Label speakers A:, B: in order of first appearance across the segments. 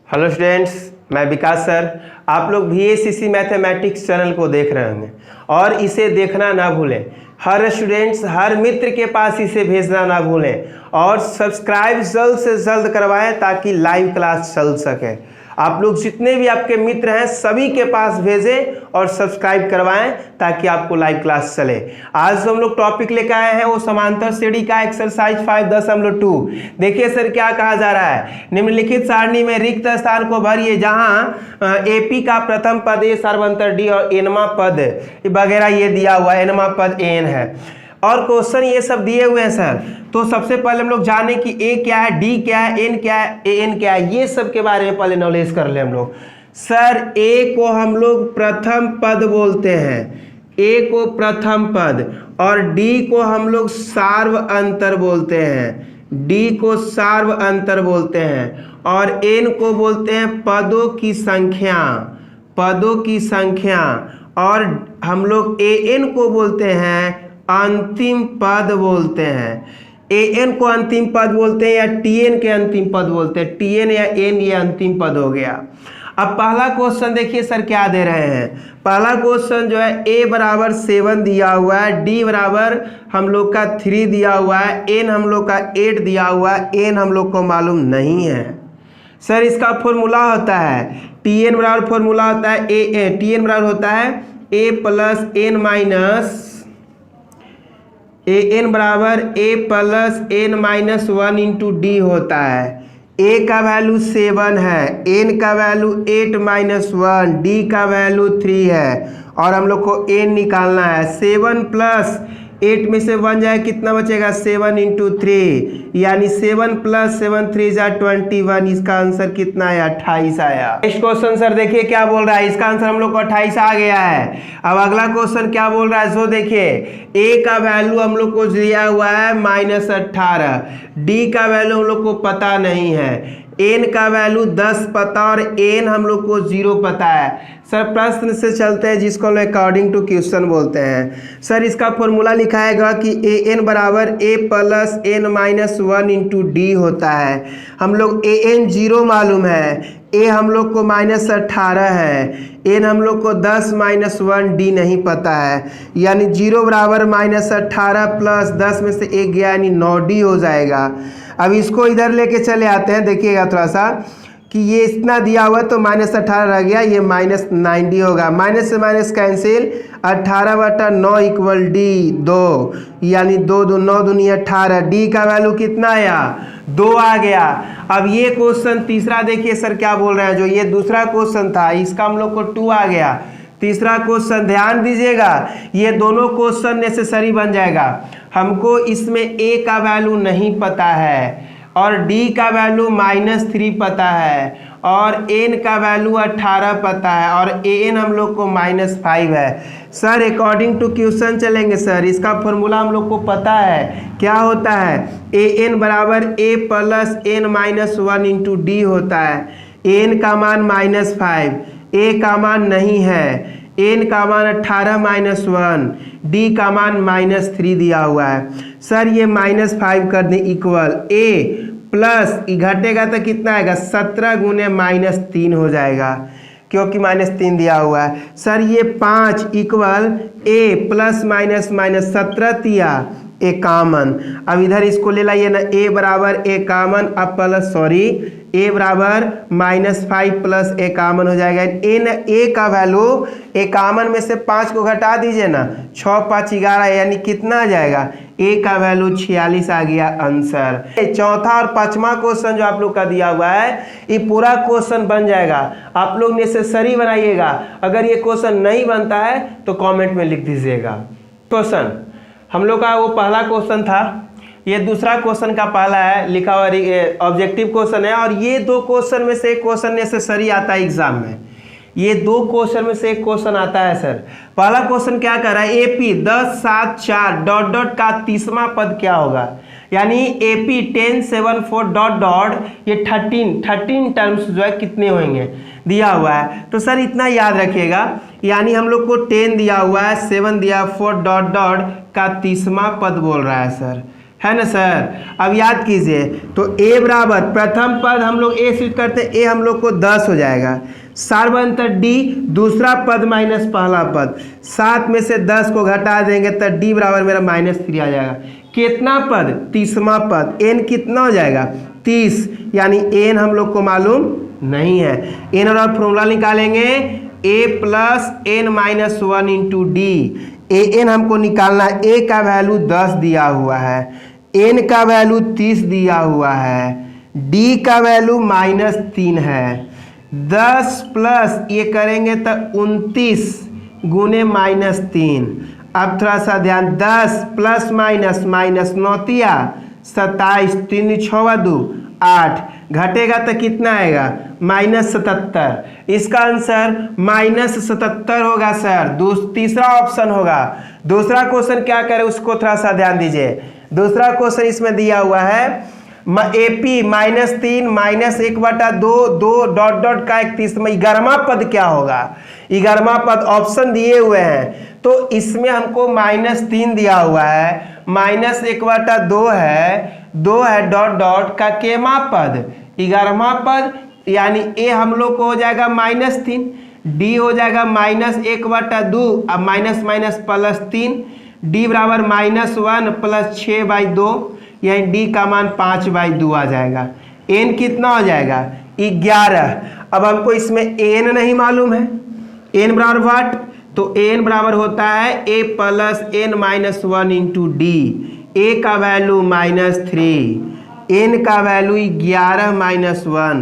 A: Hello students, मैं विकास sir. आप लोग VACC मैथमेटिक्स चैनल को देख रहे होंगे और इसे देखना ना भूलें। हर स्टूडेंट्स, हर मित्र के पास इसे भेजना ना भूलें और सब्सक्राइब जल्द से जल्द करवाएं ताकि लाइव क्लास चल सके। आप लोग जितने भी आपके मित्र हैं सभी के पास भेजें और सब्सक्राइब करवाएं ताकि आपको लाइव क्लास चले। आज हम लोग टॉपिक लेकर आए हैं वो समांतर श्रेणी का एक्सरसाइज 5.2। देखिए सर क्या कहा जा रहा है, निम्नलिखित सारणी में रिक्त स्थान को भरिए जहां AP का प्रथम पद A सर्वांतर D और nवा पद वगैरह ये दिया हुआ है, nवा पद N है और क्वेश्चन ये सब दिए हुए हैं सर। तो सबसे पहले हम लोग जाने कि A क्या है, D क्या है, N क्या है, AN क्या है, ये सब के बारे में पहले नॉलेज कर ले हम लोग। सर A को हम लोग प्रथम पद बोलते हैं, A को प्रथम पद, और D को हम लोग सार्व अंतर बोलते हैं, D को सार्व अंतर बोलते हैं, और N को बोलते हैं पदों की संख्या, पदों की संख्या, और हम लोग AN को बोलते हैं अंतिम पद बोलते हैं। AN को अंतिम पद बोलते हैं या TN के अंतिम पद बोलते हैं, TN या N ये अंतिम पद हो गया। अब पहला क्वेश्चन देखिए सर क्या दे रहे हैं। पहला क्वेश्चन जो है A बराबर 7 दिया हुआ है, D बराबर हम लोग का 3 दिया हुआ है, N हम लोग का 8 दिया हुआ है, N हम लोग को मालूम नहीं है। सर इसका फॉर्मूला होता है TN बराबर, फॉर्मूला होता है TN बराबर होता है A plus N minus AN बराबर A plus N minus 1 into D होता है। A का वैल्यू 7 है, N का वैल्यू 8 माइनस 1, D का वैल्यू 3 है और हम लोग को N निकालना है। 7 प्लस 8 में से 1 जाए कितना बचेगा, 7 इंटू 3, यानी 7 प्लस 7 3 जा 21। इसका आंसर कितना आया, 28 आया। नेक्स्ट क्वेश्चन सर देखिए क्या बोल रहा है, इसका आंसर हम लोग को 28 आ गया है। अब अगला क्वेश्चन क्या बोल रहा है, सो देखिए A का वैल्यू हम लोग को दिया हुआ है -18, D का वैल्यू हम लोग को पता नहीं है, N का वैल्यू 10 पता और N हम लोग को 0 पता है। सर प्रश्न से चलते हैं जिसको हम अकॉर्डिंग टू क्वेश्चन बोलते हैं। सर इसका फॉर्मूला लिखाएगा कि AN बराबर A plus N minus 1 into D होता है। हम लोग AN 0 मालूम है, A हम लोग को -18 है, N हम लोग को 10 माइनस 1, D नहीं पता है, यानी 0 बराबर -18 प्लस 10 में से 1 गया यानी 9D हो जाएगा। अब इसको इधर लेके चले आते हैं, देखिएगा थोड़ा सा कि ये इतना दिया हुआ तो -18 रह गया, ये -9D होगा। माइनस से माइनस कैंसिल, 18/9 इक्वल D 2, यानी 2 2 9 दूनी 18। D का वैल्यू कितना आया, 2 आ गया। अब ये क्वेश्चन तीसरा देखिए सर क्या बोल रहे हैं, जो ये दूसरा क्वेश्चन था इसका हम लोग को 2 आ गया। तीसरा क्वेश्चन ध्यान दीजिएगा, ये दोनों क्वेश्चन नेसेसरी बन जाएगा। हमको इसमें A का वैल्यू नहीं पता है और D का वैल्यू -3 पता है और N का वैल्यू 18 पता है और AN हम लोग को -5 है। सर अकॉर्डिंग टू क्वेश्चन चलेंगे सर, इसका फॉर्मूला हम लोग को पता है क्या होता है, AN बराबर A plus N minus 1 into D होता है। N का मान -5, A का मान नहीं है, N का मान 18 माइनस 1, D का मान -3 दिया हुआ है। सर ये -5 कर दें इक्वल A प्लस घटेगा तो कितना आएगा, 17 गुने -3 हो जाएगा क्योंकि -3 दिया हुआ है। सर ये 5 इक्वल A प्लस माइनस 17 दिया 51। अब इधर इसको ले लाइए ना, A बराबर 51 अब प्लस A बराबर -5 प्लस 51 हो जाएगा। इन A का वैल्यू 51 में से 5 को घटा दीजिए ना, 6 5 11, यानी कितना आ जाएगा, A का वैल्यू 46 आ गया आंसर। चौथा और पांचवा क्वेश्चन जो आप लोग का दिया हुआ है ये पूरा क्वेश्चन बन जाएगा, आप लोग नेसेसरी बनाइएगा। अगर ये क्वेश्चन नहीं बनता है तो कमेंट में लिख दीजिएगा। क्वेश्चन हम लोग का वो पहला क्वेश्चन था, ये दूसरा क्वेश्चन का पहला है लिखा हुआ ऑब्जेक्टिव क्वेश्चन है और ये 2 क्वेश्चन में से एक क्वेश्चन नेसेसरी आता है एग्जाम में। ये 2 क्वेश्चन में से एक क्वेश्चन आता है सर। पहला क्वेश्चन क्या कर रहा है, AP 10 7 4 डॉट डॉट का 30वां पद क्या होगा, यानी AP 10 7 4 डॉट डॉट ये 13 टर्म्स जो है कितने होंगे दिया हुआ है। तो सर इतना याद रखिएगा, यानी हम लोग को 10 दिया हुआ है, 7 दिया 4 डॉट डॉट का 30वां पद बोल रहा है सर। है ना सर। अब याद कीजिए, तो a बराबर प्रथम पद हम लोग a स्विच करते हैं, a हम लोग को 10 हो जाएगा, सार्वंतर d दूसरा पद माइनस पहला पद, 7 में से 10 को घटा देंगे तो d बराबर मेरा -3 आ जाएगा। कितना पद? 30वां पद। n कितना हो जाएगा? 30, यानी n हम लोग को मालूम नहीं है। n और फॉर्मूला निकालेंगे a plus n minus 1 into D. an हमको निकालना है, a का वैल्यू 10 दिया हुआ है, n का वैल्यू 30 दिया हुआ है, d का वैल्यू -3 है। 10 प्लस ये करेंगे तो 29 गुने -3। अब थोड़ा सा ध्यान, 10 प्लस माइनस -9 तिया 27, 3 6 2 8, घटेगा तो कितना आएगा? -77। इसका आंसर -77 होगा सर। तीसरा ऑप्शन होगा। दूसरा क्वेश्चन क्या करे उसको थोड़ा सा ध्यान दीजिए। दूसरा क्वेश्चन इसमें दिया हुआ है AP -3 -1/2 2 डॉट डॉट का 31 में 11वां पद क्या होगा? 11वां पद ऑप्शन दिए हुए हैं, तो इसमें हमको -3 दिया हुआ है, -1/2 है, 2 है डॉट डॉट का केमा पद? 11वां पद, यानी a हम लोग को हो जाएगा -3, d हो जाएगा -1/2, अब माइनस माइनस +3, d बराबर -1 + 6/2, यानी d का मान 5/2 आ जाएगा। n कितना हो जाएगा? 11। अब हमको इसमें n नहीं मालूम है, n बराबर व्हाट? तो n बराबर होता है a plus n minus 1 into D. a का वैल्यू -3, n का वैल्यू 11 माइनस 1,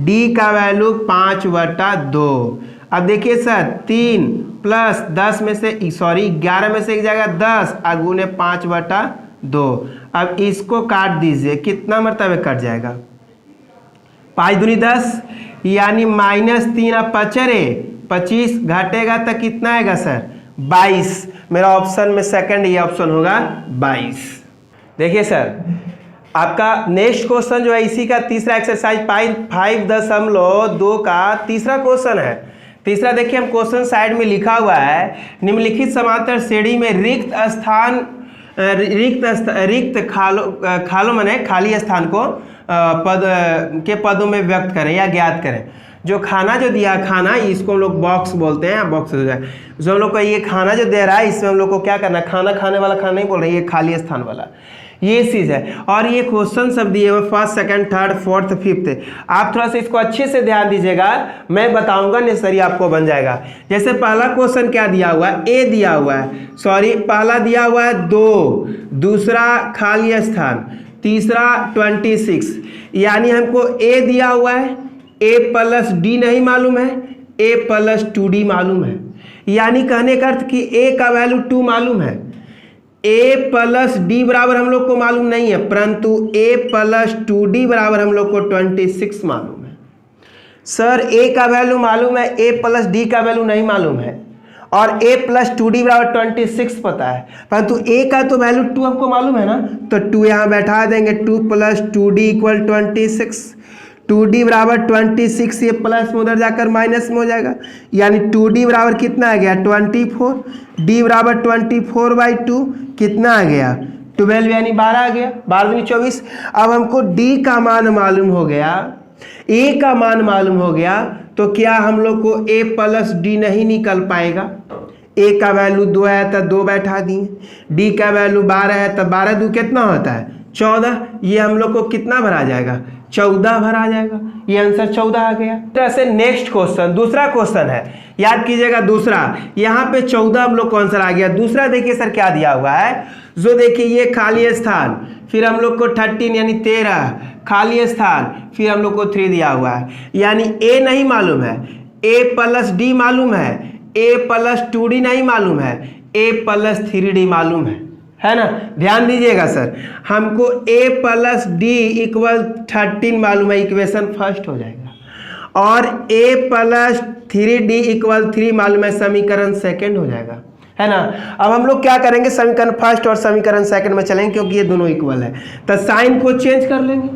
A: d का वैल्यू 5/2। अब देखिए सर, 3 प्लस 10 में से 11 में से एक जाएगा 10 और गुने 5/2। अब इसको काट दीजिए, कितना मरतबे कट जाएगा? 5 दूनी 10, यानी -3 अब 25 घटेगा तो कितना आएगा सर? 22। मेरा ऑप्शन में सेकंड ये ऑप्शन होगा 22। देखिए सर, आपका नेक्स्ट क्वेश्चन जो है इसी का तीसरा एक्सरसाइज 5.2 का तीसरा क्वेश्चन है। तीसरा देखिए, हम क्वेश्चन साइड में लिखा हुआ है, निम्नलिखित समांतर श्रेणी में रिक्त खालों माने खाली स्थान को पदों में व्यक्त करें या ज्ञात करें। जो खाना जो दिया खाना, इसको हम लोग बॉक्स बोलते हैं, बॉक्स हो जाए। जो हम लोग को ये खाना जो दे रहा है, इसमें हम लोग को क्या करना है? खाना खाने वाला खाना नहीं बोल रहे, ये खाली स्थान वाला ये चीज़ है। और ये क्वेश्चन सब दिए हुए 1st 2nd 3rd 4th 5th। आप थोड़ा सा इसको अच्छे से ध्यान दीजिएगा, मैं बताऊंगा नेसरी आपको बन जाएगा। जैसे पहला क्वेश्चन क्या दिया हुआ है? ए दिया हुआ है, पहला दिया हुआ है 2, दूसरा खाली स्थान, तीसरा 26, यानी हमको ए दिया हुआ है, a प्लस डी नहीं मालूम है, a प्लस 2d मालूम है, यानी कहने का अर्थ कि a का वैल्यू 2 मालूम है, a प्लस डी बराबर हम लोग को मालूम नहीं है, परंतु a प्लस 2d बराबर हम लोग को 26 मालूम है। सर a का वैल्यू मालूम है, a प्लस डी का वैल्यू नहीं मालूम है, और a प्लस 2d बराबर 26 पता है, परंतु a का तो वैल्यू 2 हमको मालूम है ना, तो 2 यहाँ बैठा देंगे, 2 प्लस 2d = 26, 2d बराबर 26, ये प्लस में उधर जाकर माइनस में हो जाएगा, यानी 2d बराबर कितना आ गया? 24, d बराबर 24/2 कितना आ गया? 12, यानी 12 आ गया, 12 दूनी 24। अब हमको d का मान मालूम हो गया, a का मान मालूम हो गया, तो क्या हम लोग को a प्लस डी नहीं निकल पाएगा? a का वैल्यू 2 है तो 2 बैठा दिए, d का वैल्यू 12 है तो 12 2 कितना होता है? 14। ये हम लोग को कितना भरा जाएगा? 14 भरा जाएगा। ये आंसर 14 आ गया। तरह से नेक्स्ट क्वेश्चन, दूसरा क्वेश्चन है, याद कीजिएगा दूसरा, यहाँ पे 14 हम लोग को आंसर आ गया। दूसरा देखिए सर क्या दिया हुआ है, जो देखिए ये खाली स्थान, फिर हम लोग को 13 यानी 13 खाली स्थान, फिर हम लोग को 3 दिया हुआ है, यानी a नहीं मालूम है, a प्लस डी मालूम है, a प्लस 2d नहीं मालूम है, a प्लस 3d मालूम है ना। ध्यान दीजिएगा सर, हमको a प्लस डी इक्वल 13 मालूम है, इक्वेशन फर्स्ट हो जाएगा, और a प्लस 3d इक्वल 3 मालूम है, समीकरण सेकंड हो जाएगा, है ना। अब हम लोग क्या करेंगे? समीकरण फर्स्ट और समीकरण सेकंड में चलेंगे, क्योंकि ये दोनों इक्वल है, तो साइन को चेंज कर लेंगे,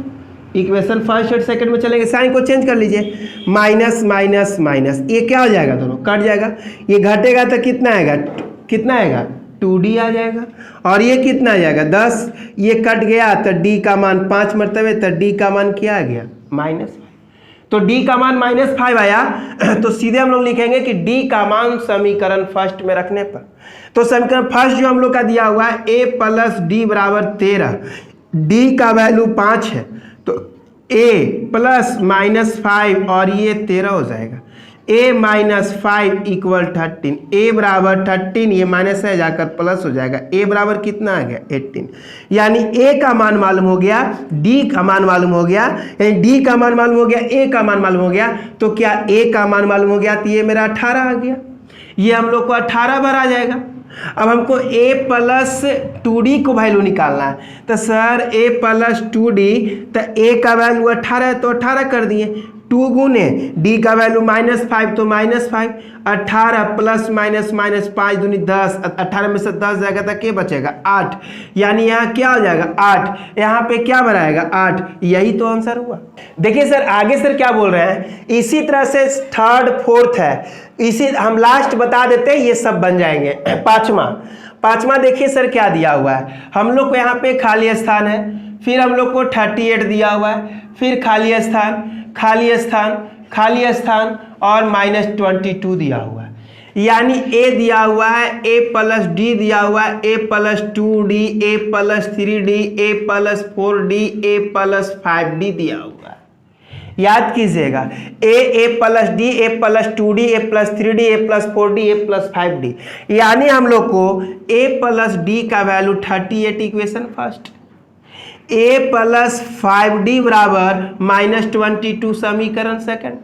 A: इक्वेशन फर्स्ट और सेकंड में चलेंगे, साइन को चेंज कर लीजिए, माइनस माइनस माइनस, ये क्या हो जाएगा? दोनों कट जाएगा, ये घटेगा तो कितना आएगा? कितना आएगा? 2d आ जाएगा। और ये कितना आ जाएगा 10, ये कट गया तो d का मान 5 मरतबे, तो d का मान क्या आ गया -5। तो d का मान -5 आया तो सीधे हम लोग लिखेंगे कि d का मान समीकरण फर्स्ट में रखने पर, तो समीकरण फर्स्ट जो हम लोग का दिया हुआ है a प्लस डी बराबर 13, d का वैल्यू 5 है तो a प्लस -5 और ये 13 हो जाएगा। a -5 इक्वल 13, a बराबर 13, ये माइनस है जाकर प्लस हो जाएगा, a बराबर कितना आ गया 18। यानी a का मान मालूम हो गया, d का मान मालूम हो गया, यानी d का मान मालूम हो गया, a का मान मालूम हो गया, तो क्या a का मान मालूम हो गया, तो ये मेरा 18 आ गया, ये हम लोग को 18 बार आ जाएगा। अब हमको a प्लस 2d को वैल्यू निकालना है, तो सर a प्लस 2d, तो a का वैल्यू 18 है तो 18 कर दिए, 2 गुने d का वैल्यू -5 तो -5, 18 प्लस माइनस 5 दूनी 10, 18 में से 10 जाएगा तो क्या बचेगा 8, यानी यहाँ क्या हो जाएगा 8, यहाँ पे क्या बनाएगा 8, यही तो आंसर हुआ। देखिए सर आगे सर क्या बोल रहे हैं, इसी तरह से थर्ड फोर्थ है, इसी हम लास्ट बता देते हैं, ये सब बन जाएंगे। पांचवा देखिए सर क्या दिया हुआ है, हम लोग को यहाँ पे खाली स्थान है, फिर हम लोग को 38 दिया हुआ है, फिर खाली स्थान और -22 दिया हुआ है, यानी a दिया हुआ है, a प्लस d दिया हुआ है, a plus 2d, a plus 3d, a plus 4d, a plus 5d दिया हुआ है। याद कीजिएगा a plus d, a plus 2d, a plus 3d, a plus 4d, a plus 5d, यानी हम लोग को a प्लस d का value 38 equation first, a plus 5d बराबर -22 समीकरण सेकंड।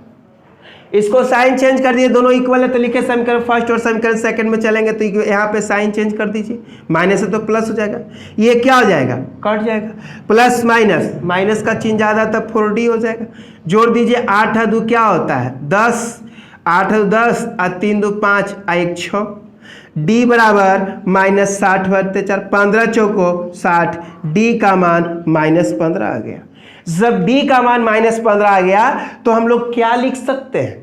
A: इसको साइन चेंज कर दिए, दोनों इक्वल है तो लिखे समीकरण फर्स्ट और समीकरण सेकंड में चलेंगे तो यहाँ पे साइन चेंज कर दीजिए, माइनस है तो प्लस हो जाएगा, ये क्या हो जाएगा कट जाएगा, प्लस माइनस का चिन्ह ज़्यादा तब 4d हो जाएगा। जोड़ दीजिए 8 2 क्या होता है 10, 8 10 और 3 2 5 और 1 6, d बराबर -60 बरते 4, 15 चौको 60, d का मान -15 आ गया। जब d का मान -15 आ गया तो हम लोग क्या लिख सकते हैं,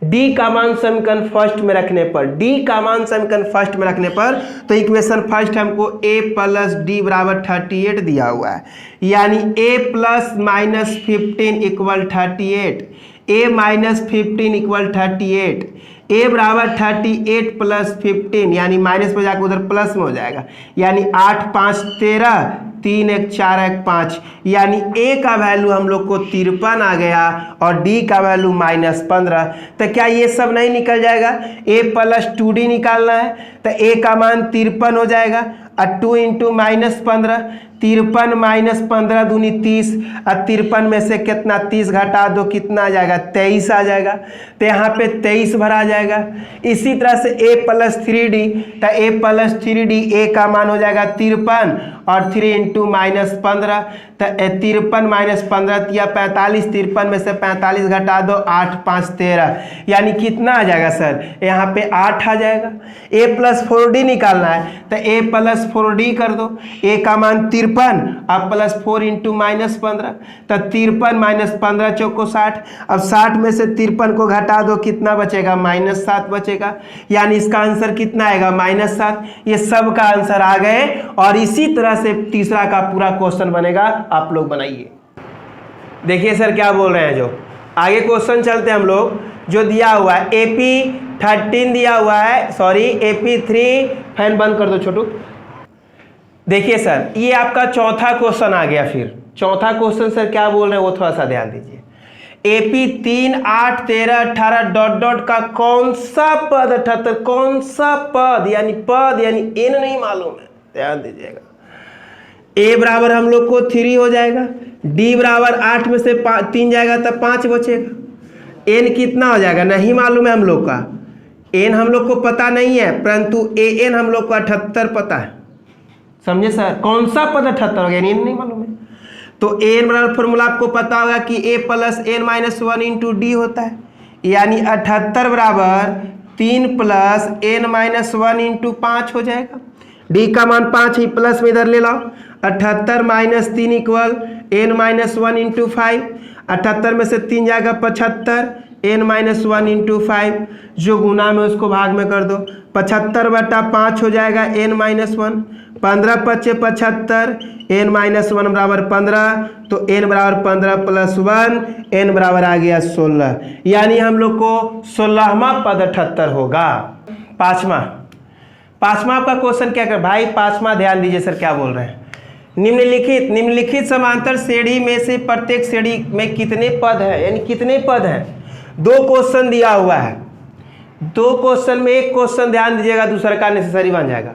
A: d का मान समीकरण फर्स्ट में रखने पर, d का मान समीकरण फर्स्ट में रखने पर तो इक्वेशन फर्स्ट हमको a प्लस d बराबर 38 दिया हुआ है, यानी a plus -15 equal 38, a minus 15 equal 38, a बराबर 38 प्लस 15, यानी माइनस में जाकर उधर प्लस में हो जाएगा, यानी 8 5 13, 3 1 4 1 5, यानी a का वैल्यू हम लोग को 53 आ गया और d का वैल्यू -15। तो क्या ये सब नहीं निकल जाएगा, a प्लस 2d निकालना है तो a का मान 53 हो जाएगा और 2 इंटू -15, 53 -15 दूनी 30, और 53 में से कितना 30 घटा दो कितना आ जाएगा 23 आ जाएगा, तो यहाँ पे 23 भरा जाएगा। इसी तरह से a प्लस 3d, तो a प्लस 3d a का मान हो जाएगा 53 और 3 इंटू -15, तो 53 -15 या 45, 53 में से 45 घटा दो 8 5 13, यानी कितना आ जाएगा सर यहाँ पे 8 आ जाएगा। a प्लस 4d निकालना है तो a प्लस 4d कर दो, a का मान 53 अब प्लस 4 इंटू -15, तो 53 -15 चौको 60, अब 60 में से 53 को घटा दो कितना बचेगा -7 बचेगा, यानी इसका आंसर कितना आएगा -7। ये सब का आंसर आ गए और इसी तरह से तीसरा का पूरा क्वेश्चन बनेगा, आप लोग बनाइए। देखिए सर क्या बोल रहे हैं, जो आगे क्वेश्चन चलते हैं हम लोग, जो दिया हुआ है AP 13 दिया हुआ है, सॉरी AP 3, फैन बंद कर दो छोटू। देखिए सर ये आपका चौथा क्वेश्चन आ गया, फिर चौथा क्वेश्चन सर क्या बोल रहे हैं वो थोड़ा सा ध्यान दीजिए। AP 3 8 13 18 डॉट डॉट का कौन सा पद 78, कौन सा पद यानी n नहीं मालूम है, ध्यान दीजिएगा। a बराबर हम लोग को 3 हो जाएगा, d बराबर 8 में से 3 जाएगा तब 5 बचेगा, n कितना हो जाएगा नहीं मालूम है हम लोग का, n हम लोग को पता नहीं है परंतु an हम लोग को 78 पता है, समझे सर। कौन सा पद 78 हो गया n नहीं मालूम है, तो an बराबर फॉर्मूला आपको पता होगा कि a plus n minus 1 into D होता है, यानी 78 बराबर 3 प्लस n माइनस 1 इंटू 5 हो जाएगा। d का मान 5 ही, प्लस में इधर ले लाओ, 78 minus 3 equal n minus 1 into 5, 78 में से 3 जाएगा 75, n माइनस 1 इंटू 5, जो गुना में उसको भाग में कर दो, 75/5 हो जाएगा n माइनस 1, 15 पच्चे 75, n माइनस 1 बराबर 15, तो n बराबर 15 प्लस 1, n बराबर आ गया 16, यानी हम लोग को 16वां पद 78 होगा। पांचवा आपका क्वेश्चन क्या कर भाई, पांचवा ध्यान दीजिए सर क्या बोल रहे हैं। निम्नलिखित समांतर श्रेणी में से प्रत्येक श्रेणी में कितने पद है, यानी कितने पद हैं। 2 क्वेश्चन दिया हुआ है, 2 क्वेश्चन में एक क्वेश्चन ध्यान दीजिएगा, दूसरा का नेसेसरी बन जाएगा।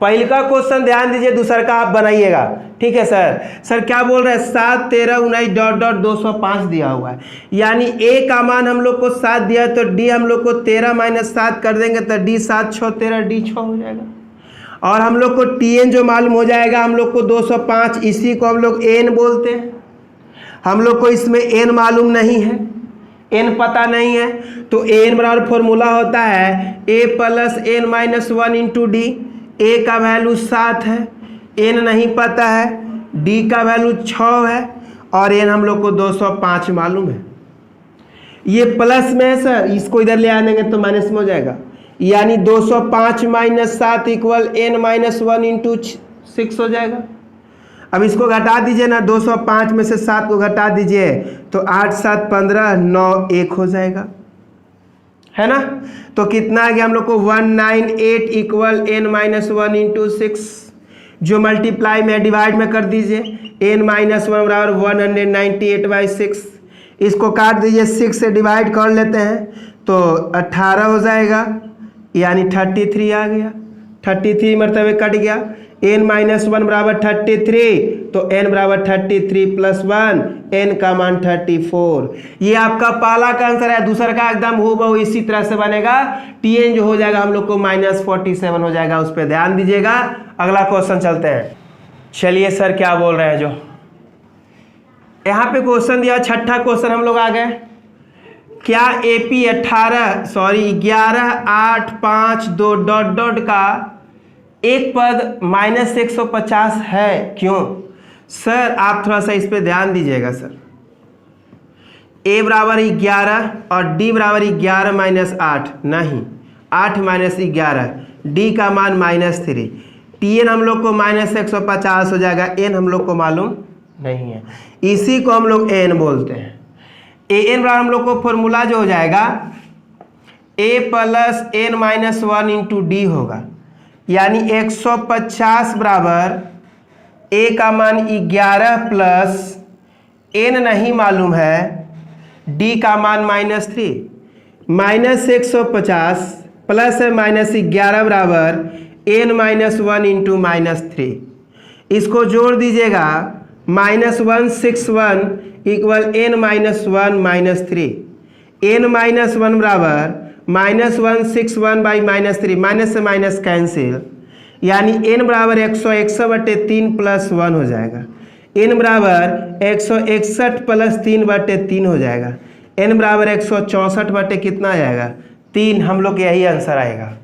A: पहले का क्वेश्चन ध्यान दीजिए, दूसरा का आप बनाइएगा, ठीक है सर क्या बोल रहे हैं, 7 13 19 डॉट डॉट 205 दिया हुआ है, यानी a का मान हम लोग को 7 दिया है, तो d हम लोग को 13 माइनस 7 कर देंगे तो d 7 6 13 d 6 हो जाएगा। और हम लोग को tn जो मालूम हो जाएगा हम लोग को 205, इसी को हम लोग n बोलते हैं। हम लोग को इसमें n मालूम नहीं है, n पता नहीं है, तो n बराबर फॉर्मूला होता है a plus n minus 1 into D. a का वैल्यू 7 है, n नहीं पता है, d का वैल्यू 6 है और n हम लोग को 205 मालूम है। ये प्लस में है सर, इसको इधर ले आएंगे तो माइनस में हो जाएगा, यानी 205 minus 7 equal n minus 1 into 6 हो जाएगा। अब इसको घटा दीजिए ना, 205 में से 7 को घटा दीजिए तो 8 7 15 9 1 हो जाएगा, है ना। तो कितना आ गया हम लोग को 198 इक्वल n माइनस 1 इंटू 6, जो मल्टीप्लाई में डिवाइड में कर दीजिए, n माइनस 1 बराबर 198/6, इसको काट दीजिए, 6 से डिवाइड कर लेते हैं तो 18 हो जाएगा, यानी 33 आ गया। 33 मरतबे कट गया, n माइनस 1 बराबर 33, तो n बराबर 33 प्लस 1, n का मान 34। ये आपका पहला का आंसर है। दूसरा का एकदम हूबहू इसी तरह से बनेगा, tn जो हो जाएगा हम लोग को -47 हो जाएगा, उस पर ध्यान दीजिएगा। अगला क्वेश्चन चलते हैं। चलिए सर क्या बोल रहे हैं, जो यहाँ पे क्वेश्चन दिया, छठा क्वेश्चन हम लोग आ गए। क्या AP 11 8 5 2 डॉट डॉट का एक पद -150 है, क्यों? सर आप थोड़ा सा इस पे ध्यान दीजिएगा सर। a बराबर 11 और d बराबर 11 माइनस 8, नहीं 8 माइनस 11, d का मान -3, tn हम लोग को -150 हो जाएगा, n हम लोग को मालूम नहीं है, इसी को हम लोग n बोलते हैं। an बराबर हम लोग को फॉर्मूला जो हो जाएगा a plus n minus 1 into D होगा, यानी 150 बराबर a का मान 11 प्लस n नहीं मालूम है, d का मान -3, -150 प्लस -11 बराबर n माइनस 1 इंटू -3, इसको जोड़ दीजिएगा, -161 equal n minus 1 -3, n minus 1 बराबर -161/-3, माइनस से माइनस कैंसिल, यानी n बराबर 161/3 प्लस 1 हो जाएगा, n बराबर 161 प्लस 3/3 हो जाएगा, n बराबर 164 कितना आ जाएगा 3, हम लोग यही आंसर आएगा।